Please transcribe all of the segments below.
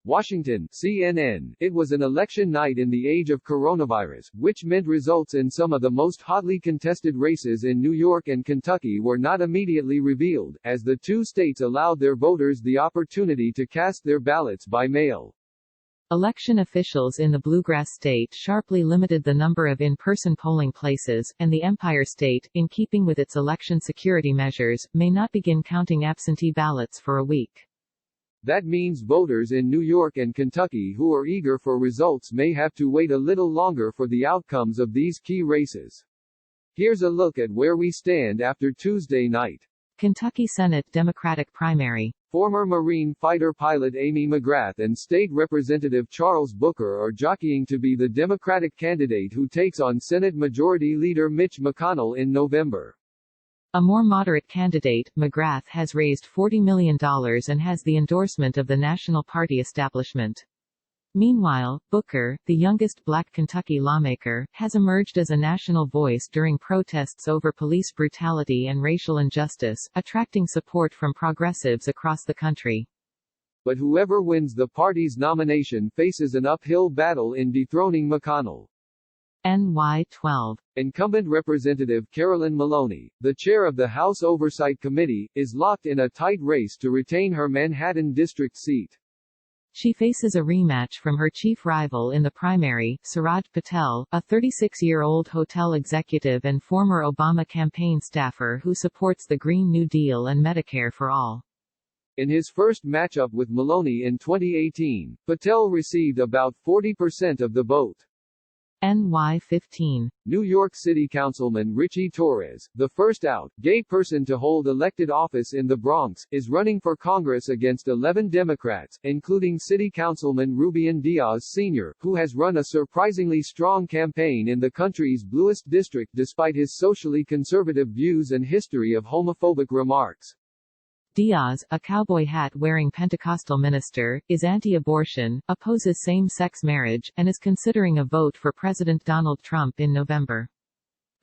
Washington, CNN. It was an election night in the age of coronavirus, which meant results in some of the most hotly contested races in New York and Kentucky were not immediately revealed, as the two states allowed their voters the opportunity to cast their ballots by mail. Election officials in the Bluegrass State sharply limited the number of in-person polling places, and the Empire State, in keeping with its election security measures, may not begin counting absentee ballots for a week. That means voters in New York and Kentucky who are eager for results may have to wait a little longer for the outcomes of these key races. Here's a look at where we stand after Tuesday night. Kentucky Senate Democratic primary. Former Marine fighter pilot Amy McGrath and State Representative Charles Booker are jockeying to be the Democratic candidate who takes on Senate Majority Leader Mitch McConnell in November. A more moderate candidate, McGrath has raised $40 million and has the endorsement of the National Party establishment. Meanwhile, Booker, the youngest black Kentucky lawmaker, has emerged as a national voice during protests over police brutality and racial injustice, attracting support from progressives across the country. But whoever wins the party's nomination faces an uphill battle in dethroning McConnell. NY 12. Incumbent Representative Carolyn Maloney, the chair of the House Oversight Committee, is locked in a tight race to retain her Manhattan district seat. She faces a rematch from her chief rival in the primary, Suraj Patel, a 36-year-old hotel executive and former Obama campaign staffer who supports the Green New Deal and Medicare for All. In his first matchup with Maloney in 2018, Patel received about 40% of the vote. NY 15. New York City Councilman Richie Torres, the first out, gay person to hold elected office in the Bronx, is running for Congress against 11 Democrats, including City Councilman Ruben Diaz Sr., who has run a surprisingly strong campaign in the country's bluest district despite his socially conservative views and history of homophobic remarks. Diaz, a cowboy hat-wearing Pentecostal minister, is anti-abortion, opposes same-sex marriage, and is considering a vote for President Donald Trump in November.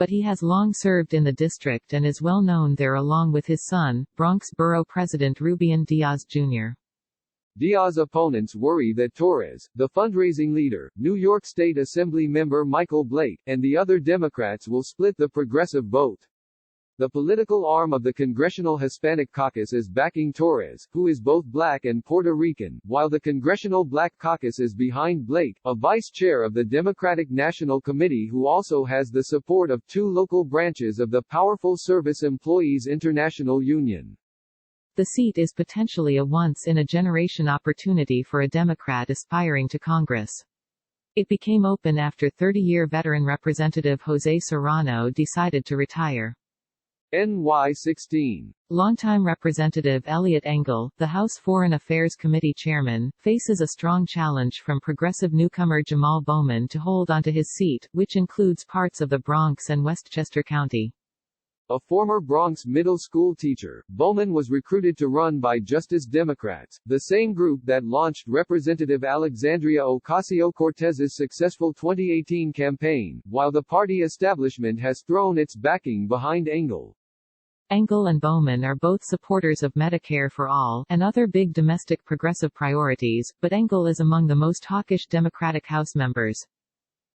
But he has long served in the district and is well known there along with his son, Bronx Borough President Ruben Diaz Jr. Diaz opponents worry that Torres, the fundraising leader, New York State Assembly member Michael Blake, and the other Democrats will split the progressive vote. The political arm of the Congressional Hispanic Caucus is backing Torres, who is both black and Puerto Rican, while the Congressional Black Caucus is behind Blake, a vice chair of the Democratic National Committee who also has the support of two local branches of the powerful Service Employees International Union. The seat is potentially a once-in-a-generation opportunity for a Democrat aspiring to Congress. It became open after 30-year veteran Representative Jose Serrano decided to retire. NY 16. Longtime Representative Eliot Engel, the House Foreign Affairs Committee chairman, faces a strong challenge from progressive newcomer Jamal Bowman to hold onto his seat, which includes parts of the Bronx and Westchester County. A former Bronx middle school teacher, Bowman was recruited to run by Justice Democrats, the same group that launched Representative Alexandria Ocasio-Cortez's successful 2018 campaign, while the party establishment has thrown its backing behind Engel. Engel and Bowman are both supporters of Medicare for All and other big domestic progressive priorities, but Engel is among the most hawkish Democratic House members.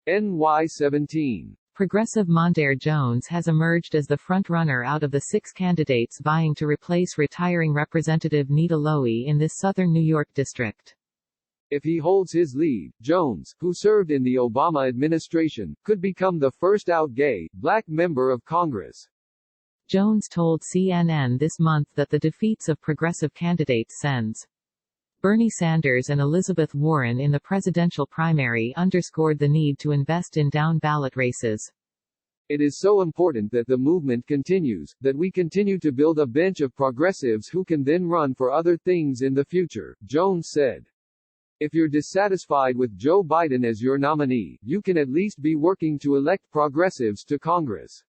NY 17. Progressive Mondaire Jones has emerged as the front-runner out of the 6 candidates vying to replace retiring Representative Nita Lowey in this southern New York district. If he holds his lead, Jones, who served in the Obama administration, could become the first out gay, black member of Congress. Jones told CNN this month that the defeats of progressive candidates sends Bernie Sanders and Elizabeth Warren in the presidential primary underscored the need to invest in down-ballot races. It is so important that the movement continues, that we continue to build a bench of progressives who can then run for other things in the future, Jones said. If you're dissatisfied with Joe Biden as your nominee, you can at least be working to elect progressives to Congress.